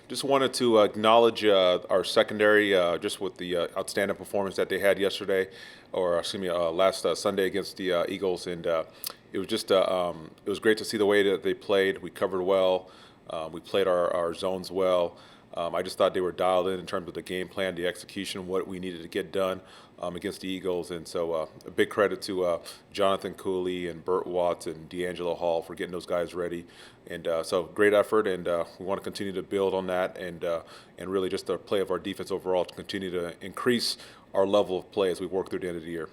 Just wanted to acknowledge our secondary, just with the outstanding performance that they had yesterday, or excuse me, last Sunday against the Eagles, and it was great to see the way that they played. We covered well, we played our zones well. I just thought they were dialed in terms of the game plan, the execution, what we needed to get done against the Eagles. And so a big credit to Jonathan Cooley and Burt Watts and D'Angelo Hall for getting those guys ready. And so great effort, and we want to continue to build on that, and really just the play of our defense overall to continue to increase our level of play as we work through the end of the year.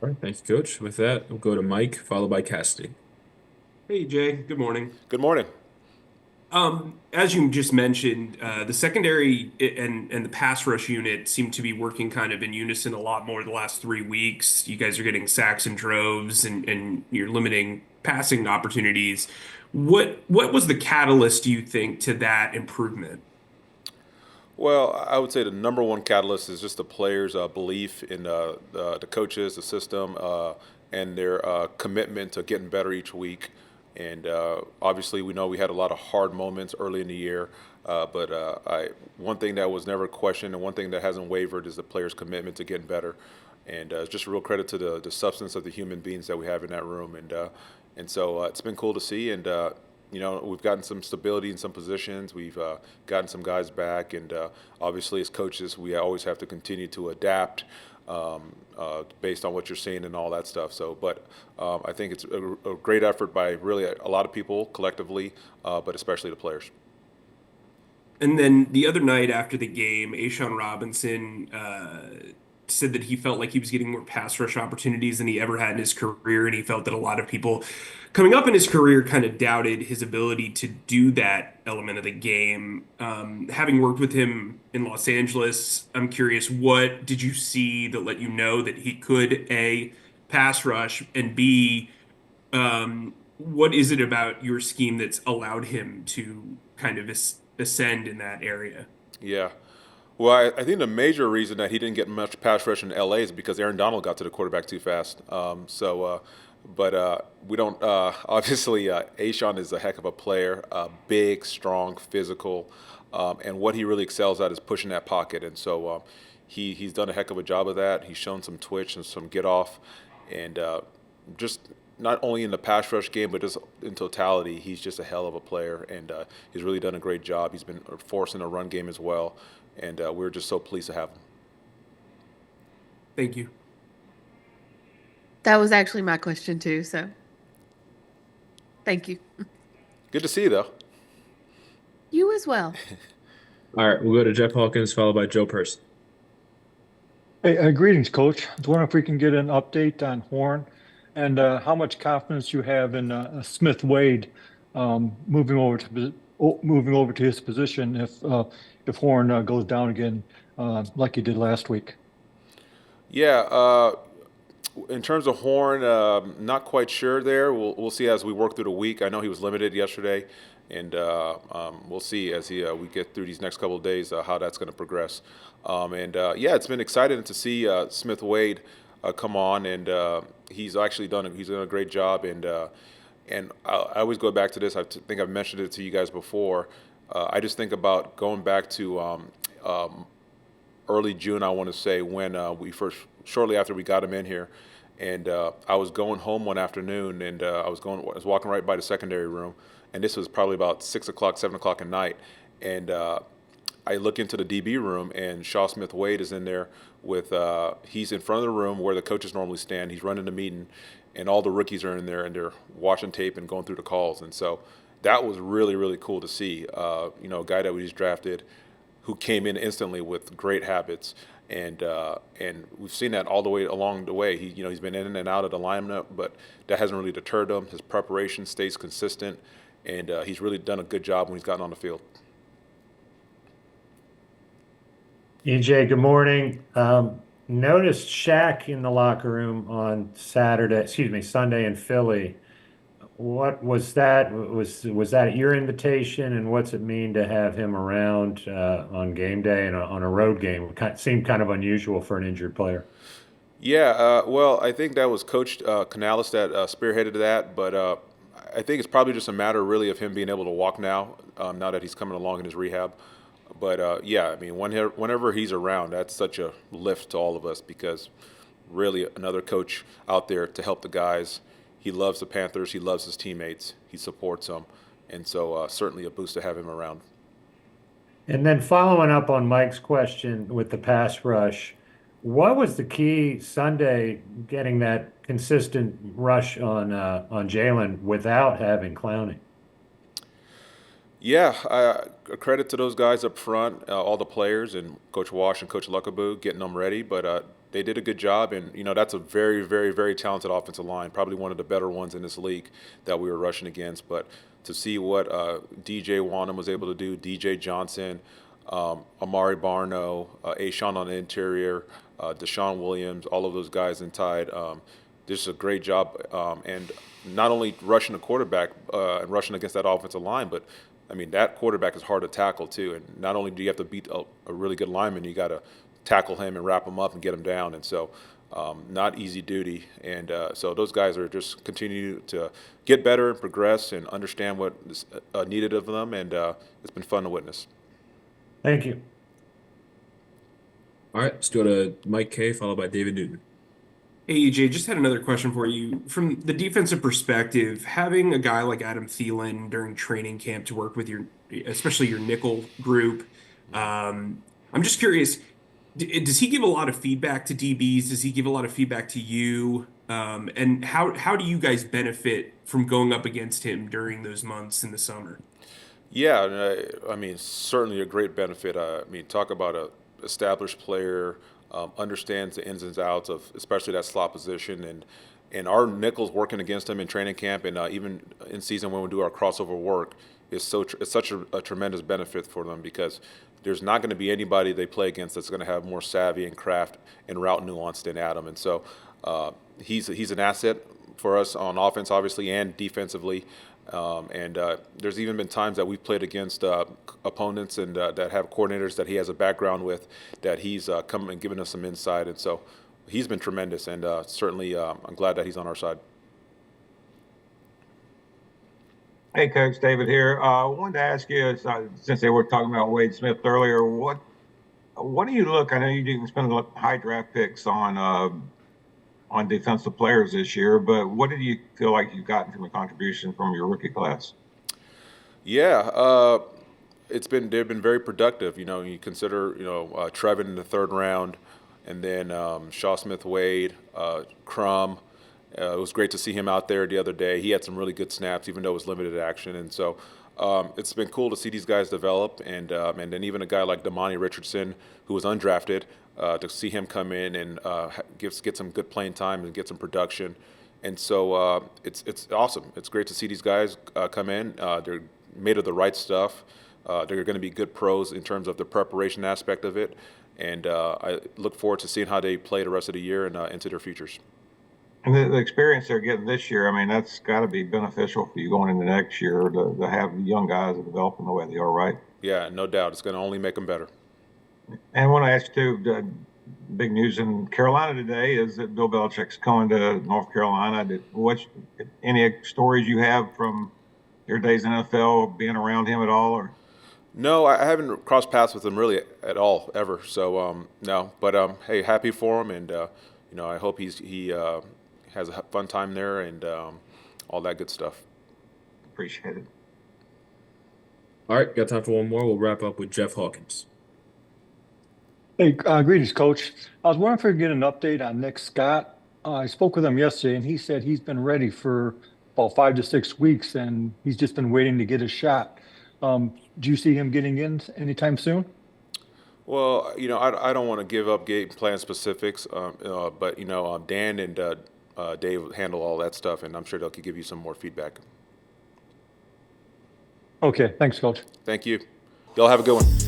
All right, thank you, Coach. With that, we'll go to Mike, followed by Cassidy. Hey Jay, good morning. Good morning. As you just mentioned, the secondary and the pass rush unit seem to be working kind of in unison a lot more the last 3 weeks. You guys are getting sacks and droves, and you're limiting passing opportunities. What was the catalyst, do you think, to that improvement? Well, I would say the number one catalyst is just the players' belief in the coaches, the system, and their commitment to getting better each week. And obviously, we know we had a lot of hard moments early in the year, but one thing that was never questioned and one thing that hasn't wavered is the players' commitment to getting better. And it's just a real credit to the substance of the human beings that we have in that room. And so it's been cool to see. And we've gotten some stability in some positions. We've gotten some guys back, and obviously, as coaches, we always have to continue to adapt based on what you're seeing and all that stuff. So, but I think it's a great effort by really a lot of people collectively, but especially the players. And then the other night after the game, Ashawn Robinson said that he felt like he was getting more pass rush opportunities than he ever had in his career, and he felt that a lot of people coming up in his career kind of doubted his ability to do that element of the game. Having worked with him in Los Angeles, I'm curious, what did you see that let you know that he could A, pass rush, and B, what is it about your scheme that's allowed him to kind of ascend in that area? Yeah. Well, I think the major reason that he didn't get much pass rush in LA is because Aaron Donald got to the quarterback too fast. But we don't. Obviously, Ashawn is a heck of a player, big, strong, physical, and what he really excels at is pushing that pocket. And so he's done a heck of a job of that. He's shown some twitch and some get off, and just not only in the pass rush game, but just in totality, he's just a hell of a player, and he's really done a great job. He's been forcing a run game as well, and we're just so pleased to have him. Thank you. That was actually my question too, so thank you. Good to see you, though. You as well. All right, we'll go to Jeff Hawkins, followed by Joe Person. Hey, greetings, Coach. I was wondering if we can get an update on Horn and how much confidence you have in Smith Wade moving over to his position if Horn goes down again like he did last week. Yeah, in terms of Horn, not quite sure there. We'll see as we work through the week. I know he was limited yesterday, and we'll see as we get through these next couple of days how that's going to progress. Yeah, it's been exciting to see Smith Wade come on, and he's actually done a great job. And I always go back to this. Think I've mentioned it to you guys before. I just think about going back to early June, I want to say, when shortly after we got him in here, and I was going home one afternoon, and I was walking right by the secondary room, and this was probably about 6 o'clock, 7 o'clock at night, and I look into the DB room, and Shaw Smith Wade is in there with he's in front of the room where the coaches normally stand. He's running the meeting, and all the rookies are in there, and they're watching tape and going through the calls, and so that was really really cool to see. A guy that we just drafted who came in instantly with great habits, and we've seen that all the way along the way. He's been in and out of the lineup, but that hasn't really deterred him. His preparation stays consistent, and he's really done a good job when he's gotten on the field. EJ, good morning. Noticed Shaq in the locker room on Sunday in Philly. What was that? Was that your invitation, and what's it mean to have him around on game day and on a road game? It seemed kind of unusual for an injured player. Yeah, well, I think that was Coach Canales that spearheaded that, but I think it's probably just a matter really of him being able to walk now that he's coming along in his rehab. But yeah, I mean, whenever he's around, that's such a lift to all of us because really another coach out there to help the guys. He loves the Panthers. He loves his teammates. He supports them. And so certainly a boost to have him around. And then following up on Mike's question with the pass rush, what was the key Sunday getting that consistent rush on Jalen without having Clowney? Yeah, a credit to those guys up front, all the players and Coach Wash and Coach Luckaboo getting them ready. But they did a good job, and that's a very, very, very talented offensive line, probably one of the better ones in this league that we were rushing against. But to see what DJ Wanham was able to do, DJ Johnson, Amari Barno, Ashawn on the interior, Deshaun Williams, all of those guys inside. Just a great job, and not only rushing the quarterback and rushing against that offensive line, but I mean that quarterback is hard to tackle too. And not only do you have to beat a really good lineman, you got to tackle him and wrap him up and get him down. And so, not easy duty. And so those guys are just continue to get better and progress and understand what is needed of them. And it's been fun to witness. Thank you. All right, let's go to Mike K, followed by David Newton. Hey, EJ, just had another question for you. From the defensive perspective, having a guy like Adam Thielen during training camp to work with especially your nickel group, I'm just curious, does he give a lot of feedback to DBs? Does he give a lot of feedback to you? And how do you guys benefit from going up against him during those months in the summer? Yeah, I mean, certainly a great benefit. I mean, talk about a established player, understands the ins and outs of especially that slot position, and our nickels working against him in training camp and even in season when we do our crossover work is it's such a tremendous benefit for them because there's not going to be anybody they play against that's going to have more savvy and craft and route nuance than Adam, and so he's an asset for us on offense, obviously, and defensively. And there's even been times that we've played against opponents and that have coordinators that he has a background with that he's come and given us some insight. And so he's been tremendous. And certainly I'm glad that he's on our side. Hey, Coach, David here. I wanted to ask you, since they were talking about Wade Smith earlier, what do you look? I know you didn't spend high draft picks on defensive players this year, but what did you feel like you've gotten from a contribution from your rookie class? Yeah, they've been very productive. You consider Trevin in the third round, and then Shaw Smith Wade, Crum. It was great to see him out there the other day. He had some really good snaps, even though it was limited action, and so it's been cool to see these guys develop. And then even a guy like Damani Richardson, who was undrafted. To see him come in and get some good playing time and get some production, and so it's awesome. It's great to see these guys come in. They're made of the right stuff. They're going to be good pros in terms of the preparation aspect of it, and I look forward to seeing how they play the rest of the year and into their futures. And the experience they're getting this year, I mean, that's got to be beneficial for you going into next year to have the young guys developing the way they are, right? Yeah, no doubt. It's going to only make them better. And I want to ask you too, big news in Carolina today is that Bill Belichick's coming to North Carolina. Any stories you have from your days in NFL being around him at all? Or? No, I haven't crossed paths with him really at all, ever. So, no. But, hey, happy for him. And, I hope he has a fun time there and all that good stuff. Appreciate it. All right, got time for one more. We'll wrap up with Jeff Hawkins. Hey, greetings, Coach. I was wondering if we could get an update on Nick Scott. I spoke with him yesterday, and he said he's been ready for about 5 to 6 weeks, and he's just been waiting to get a shot. Do you see him getting in anytime soon? Well, I don't want to give up game plan specifics, but Dan and Dave handle all that stuff, and I'm sure they'll give you some more feedback. Okay, thanks, Coach. Thank you. Y'all have a good one.